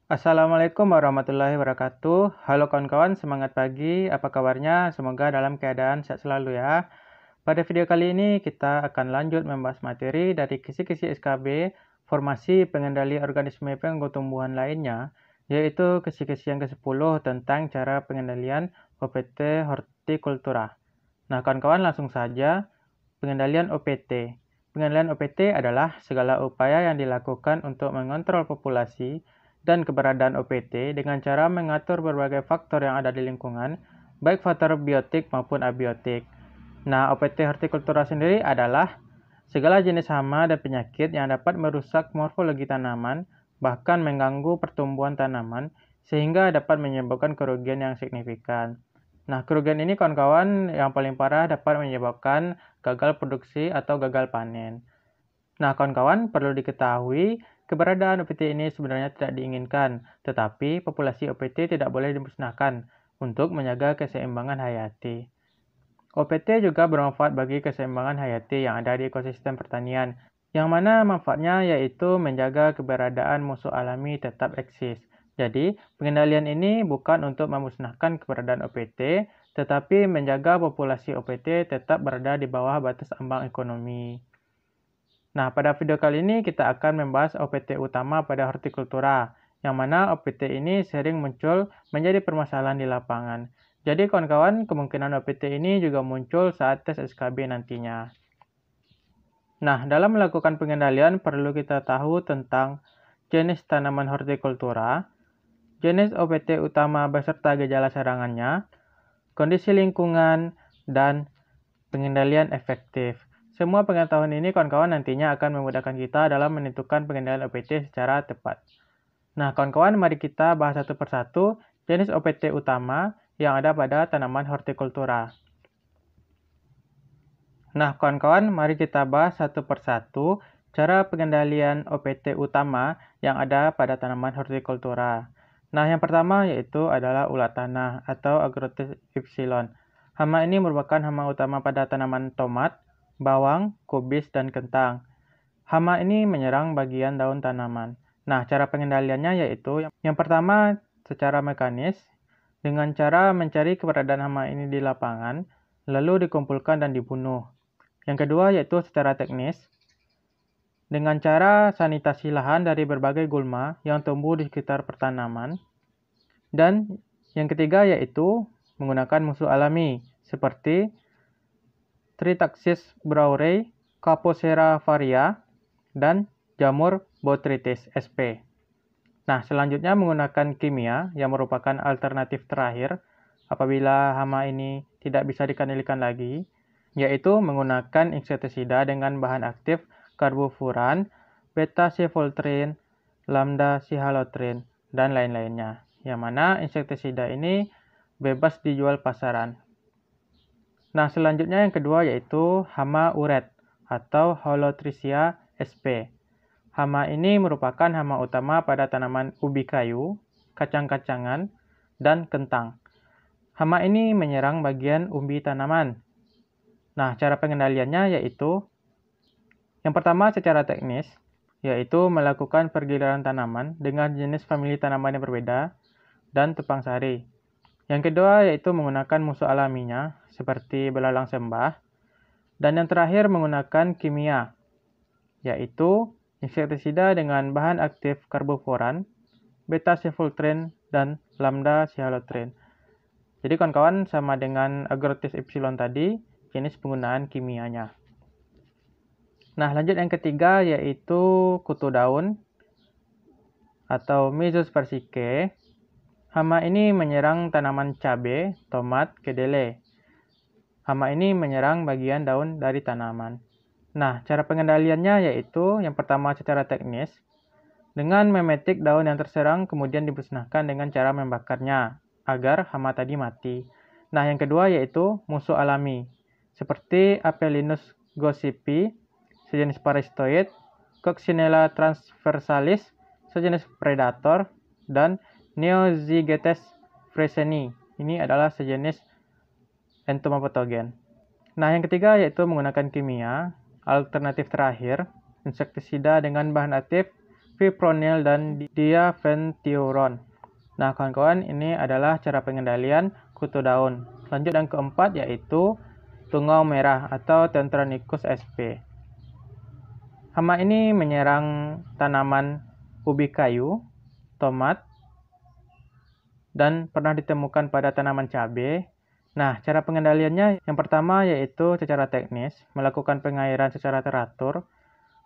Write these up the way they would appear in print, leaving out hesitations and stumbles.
Assalamualaikum warahmatullahi wabarakatuh. Halo kawan-kawan, semangat pagi. Apa kabarnya? Semoga dalam keadaan sehat selalu ya. Pada video kali ini kita akan lanjut membahas materi dari kisi-kisi SKB, formasi pengendali organisme pengganggu tumbuhan lainnya, yaitu kisi-kisi yang ke-10 tentang cara pengendalian OPT hortikultura. Nah, kawan-kawan langsung saja pengendalian OPT. Pengendalian OPT adalah segala upaya yang dilakukan untuk mengontrol populasi dan keberadaan OPT dengan cara mengatur berbagai faktor yang ada di lingkungan, baik faktor biotik maupun abiotik. Nah, OPT hortikultura sendiri adalah segala jenis hama dan penyakit yang dapat merusak morfologi tanaman, bahkan mengganggu pertumbuhan tanaman, sehingga dapat menyebabkan kerugian yang signifikan. Nah, kerugian ini kawan-kawan yang paling parah dapat menyebabkan gagal produksi atau gagal panen. Nah, kawan-kawan perlu diketahui keberadaan OPT ini sebenarnya tidak diinginkan, tetapi populasi OPT tidak boleh dimusnahkan untuk menjaga keseimbangan hayati. OPT juga bermanfaat bagi keseimbangan hayati yang ada di ekosistem pertanian, yang mana manfaatnya yaitu menjaga keberadaan musuh alami tetap eksis. Jadi, pengendalian ini bukan untuk memusnahkan keberadaan OPT, tetapi menjaga populasi OPT tetap berada di bawah batas ambang ekonomi. Nah, pada video kali ini kita akan membahas OPT utama pada hortikultura, yang mana OPT ini sering muncul menjadi permasalahan di lapangan. Jadi kawan-kawan, kemungkinan OPT ini juga muncul saat tes SKB nantinya. Nah, dalam melakukan pengendalian perlu kita tahu tentang jenis tanaman hortikultura, jenis OPT utama beserta gejala serangannya, kondisi lingkungan, dan pengendalian efektif. Semua pengetahuan ini kawan-kawan nantinya akan memudahkan kita dalam menentukan pengendalian OPT secara tepat. Nah, kawan-kawan, mari kita bahas satu persatu jenis OPT utama yang ada pada tanaman hortikultura. Nah, kawan-kawan, mari kita bahas satu persatu cara pengendalian OPT utama yang ada pada tanaman hortikultura. Nah, yang pertama yaitu adalah ulat tanah atau Agrotis ypsilon. Hama ini merupakan hama utama pada tanaman tomat, bawang, kubis, dan kentang. Hama ini menyerang bagian daun tanaman. Nah, cara pengendaliannya yaitu yang pertama secara mekanis, dengan cara mencari keberadaan hama ini di lapangan, lalu dikumpulkan dan dibunuh. Yang kedua yaitu secara teknis, dengan cara sanitasi lahan dari berbagai gulma yang tumbuh di sekitar pertanaman. Dan yang ketiga yaitu menggunakan musuh alami, seperti Tritaxis brauerei, Capoeira varia, dan jamur botrytis sp. Nah, selanjutnya menggunakan kimia yang merupakan alternatif terakhir apabila hama ini tidak bisa dikendalikan lagi, yaitu menggunakan insektisida dengan bahan aktif karbofuran, beta-sifultrin, lambda-sihalotrin, dan lain-lainnya. Yang mana insektisida ini bebas dijual pasaran. Nah, selanjutnya yang kedua yaitu hama uret atau Holotrichia sp. Hama ini merupakan hama utama pada tanaman ubi kayu, kacang-kacangan, dan kentang. Hama ini menyerang bagian umbi tanaman. Nah, cara pengendaliannya yaitu yang pertama secara teknis, yaitu melakukan pergiliran tanaman dengan jenis famili tanaman yang berbeda dan tupang sari. Yang kedua yaitu menggunakan musuh alaminya, seperti belalang sembah. Dan yang terakhir menggunakan kimia, yaitu insektisida dengan bahan aktif karbofuran, beta-sifultrin, dan lambda-sihalotrin. Jadi kawan-kawan sama dengan Agrotis ypsilon tadi, jenis penggunaan kimianya. Nah, lanjut yang ketiga yaitu kutu daun atau Myzus persicke. Hama ini menyerang tanaman cabai, tomat, kedelai. Hama ini menyerang bagian daun dari tanaman. Nah, cara pengendaliannya yaitu yang pertama secara teknis, dengan memetik daun yang terserang kemudian dimusnahkan dengan cara membakarnya agar hama tadi mati. Nah, yang kedua yaitu musuh alami, seperti Apelinus gossypi, sejenis parasitoid, Coccinella transversalis, sejenis predator, dan Neozygetes freseni. Ini adalah sejenis entomopatogen. Nah, yang ketiga yaitu menggunakan kimia. Alternatif terakhir, insektisida dengan bahan aktif fipronil, dan diaventiuron. Nah, kawan-kawan, ini adalah cara pengendalian kutu daun. Lanjut yang keempat yaitu tungau merah atau Tentronicus sp. Hama ini menyerang tanaman ubi kayu, tomat, dan pernah ditemukan pada tanaman cabai. Nah, cara pengendaliannya yang pertama yaitu secara teknis, melakukan pengairan secara teratur,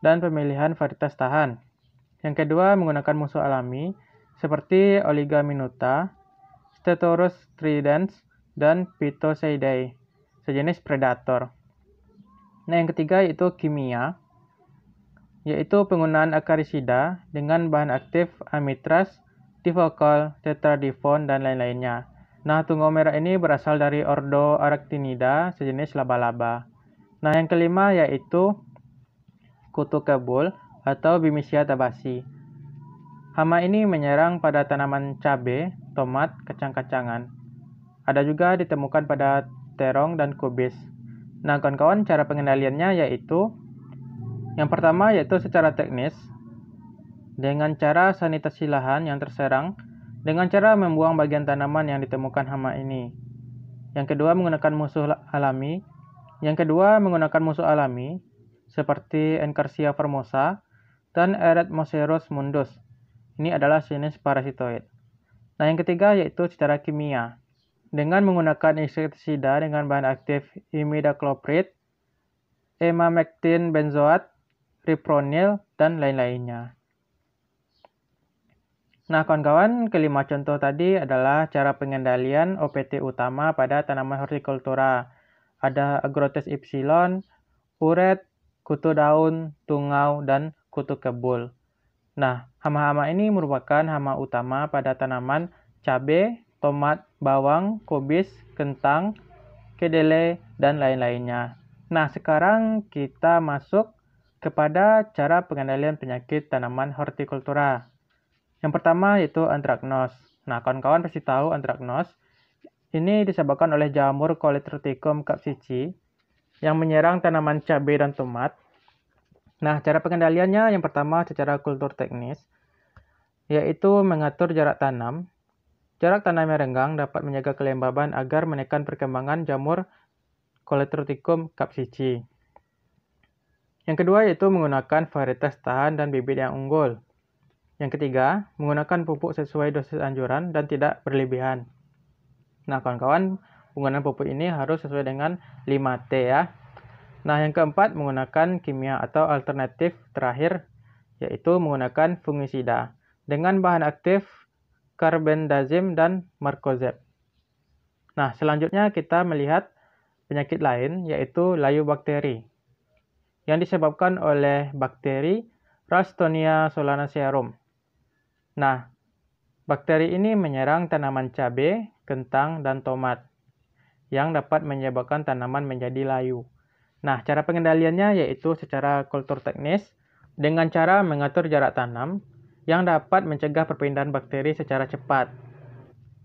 dan pemilihan varietas tahan. Yang kedua, menggunakan musuh alami seperti Oliga minuta, Stetorus stridens, dan Phytoseidae, sejenis predator. Nah, yang ketiga yaitu kimia, yaitu penggunaan akarisida dengan bahan aktif amitraz, tifokal, tetradifon, dan lain-lainnya. Nah, tungau merah ini berasal dari ordo Arachnida, sejenis laba-laba. Nah, yang kelima yaitu kutu kebul atau Bimisia tabasi. Hama ini menyerang pada tanaman cabai, tomat, kacang-kacangan. Ada juga ditemukan pada terong dan kubis. Nah, kawan-kawan, cara pengendaliannya yaitu yang pertama yaitu secara teknis dengan cara sanitasi lahan yang terserang dengan cara membuang bagian tanaman yang ditemukan hama ini. Yang kedua menggunakan musuh alami seperti Encarsia formosa dan Eretmoceros mundus. Ini adalah jenis parasitoid. Nah, yang ketiga yaitu secara kimia dengan menggunakan insektisida dengan bahan aktif imidacloprid, emamectin benzoat, fipronil, dan lain-lainnya. Nah, kawan-kawan, kelima contoh tadi adalah cara pengendalian OPT utama pada tanaman hortikultura. Ada Agrotes epsilon, uret, kutu daun, tungau, dan kutu kebul. Nah, hama-hama ini merupakan hama utama pada tanaman cabai, tomat, bawang, kubis, kentang, kedelai, dan lain-lainnya. Nah, sekarang kita masuk kepada cara pengendalian penyakit tanaman hortikultura. Yang pertama yaitu antraknos. Nah, kawan-kawan pasti tahu antraknos. Ini disebabkan oleh jamur Coletriticum capsici yang menyerang tanaman cabai dan tomat. Nah, cara pengendaliannya yang pertama secara kultur teknis, yaitu mengatur jarak tanam. Jarak tanam yang renggang dapat menjaga kelembaban agar menekan perkembangan jamur Coletriticum capsici. Yang kedua yaitu menggunakan varietas tahan dan bibit yang unggul. Yang ketiga, menggunakan pupuk sesuai dosis anjuran dan tidak berlebihan. Nah, kawan-kawan, penggunaan pupuk ini harus sesuai dengan 5T ya. Nah, yang keempat menggunakan kimia atau alternatif terakhir yaitu menggunakan fungisida dengan bahan aktif carbendazim dan markozeb. Nah, selanjutnya kita melihat penyakit lain yaitu layu bakteri yang disebabkan oleh bakteri Ralstonia solanacearum. Nah, bakteri ini menyerang tanaman cabai, kentang, dan tomat yang dapat menyebabkan tanaman menjadi layu. Nah, cara pengendaliannya yaitu secara kultur teknis dengan cara mengatur jarak tanam yang dapat mencegah perpindahan bakteri secara cepat.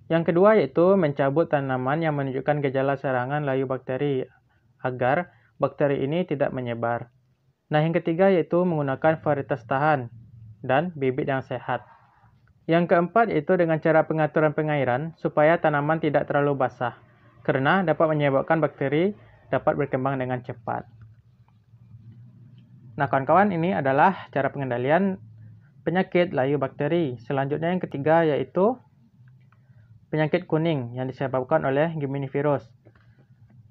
Yang kedua yaitu mencabut tanaman yang menunjukkan gejala serangan layu bakteri agar bakteri ini tidak menyebar. Nah, yang ketiga yaitu menggunakan varietas tahan dan bibit yang sehat. Yang keempat yaitu dengan cara pengaturan pengairan supaya tanaman tidak terlalu basah karena dapat menyebabkan bakteri dapat berkembang dengan cepat. Nah, kawan-kawan, ini adalah cara pengendalian penyakit layu bakteri. Selanjutnya yang ketiga yaitu penyakit kuning yang disebabkan oleh Geminivirus.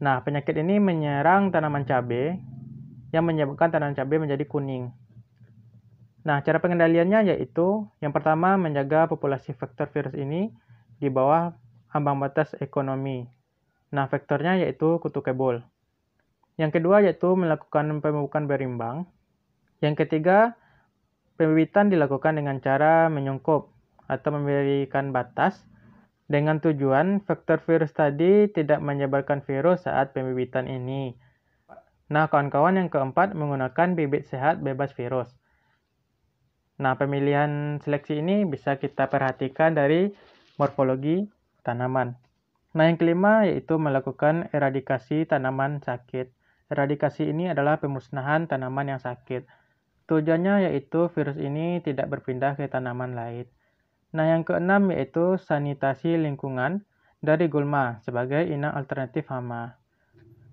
Nah, penyakit ini menyerang tanaman cabai yang menyebabkan tanaman cabai menjadi kuning. Nah, cara pengendaliannya yaitu yang pertama menjaga populasi vektor virus ini di bawah ambang batas ekonomi. Nah, vektornya yaitu kutu kebul. Yang kedua yaitu melakukan pemupukan berimbang. Yang ketiga, pembibitan dilakukan dengan cara menyungkup atau memberikan batas dengan tujuan vektor virus tadi tidak menyebarkan virus saat pembibitan ini. Nah, kawan-kawan, yang keempat menggunakan bibit sehat bebas virus. Nah, pemilihan seleksi ini bisa kita perhatikan dari morfologi tanaman. Nah, yang kelima yaitu melakukan eradikasi tanaman sakit. Eradikasi ini adalah pemusnahan tanaman yang sakit. Tujuannya yaitu virus ini tidak berpindah ke tanaman lain. Nah, yang keenam yaitu sanitasi lingkungan dari gulma sebagai inang alternatif hama.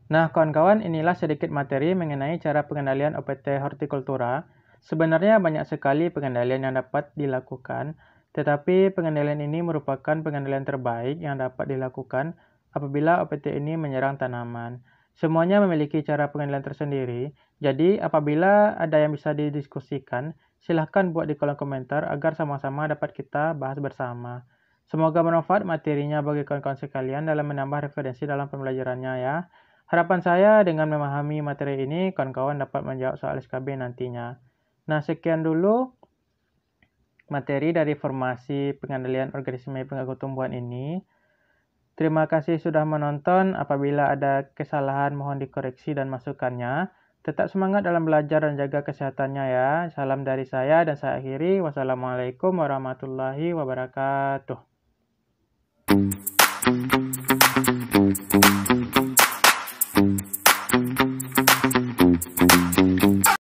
Nah, kawan-kawan, inilah sedikit materi mengenai cara pengendalian OPT hortikultura. Sebenarnya banyak sekali pengendalian yang dapat dilakukan, tetapi pengendalian ini merupakan pengendalian terbaik yang dapat dilakukan apabila OPT ini menyerang tanaman. Semuanya memiliki cara pengendalian tersendiri, jadi apabila ada yang bisa didiskusikan, silahkan buat di kolom komentar agar sama-sama dapat kita bahas bersama. Semoga bermanfaat materinya bagi kawan-kawan sekalian dalam menambah referensi dalam pembelajarannya ya. Harapan saya dengan memahami materi ini, kawan-kawan dapat menjawab soal SKB nantinya. Nah, sekian dulu materi dari formasi pengendalian organisme pengganggu tumbuhan ini. Terima kasih sudah menonton. Apabila ada kesalahan, mohon dikoreksi dan masukannya. Tetap semangat dalam belajar dan jaga kesehatannya ya. Salam dari saya dan saya akhiri. Wassalamualaikum warahmatullahi wabarakatuh.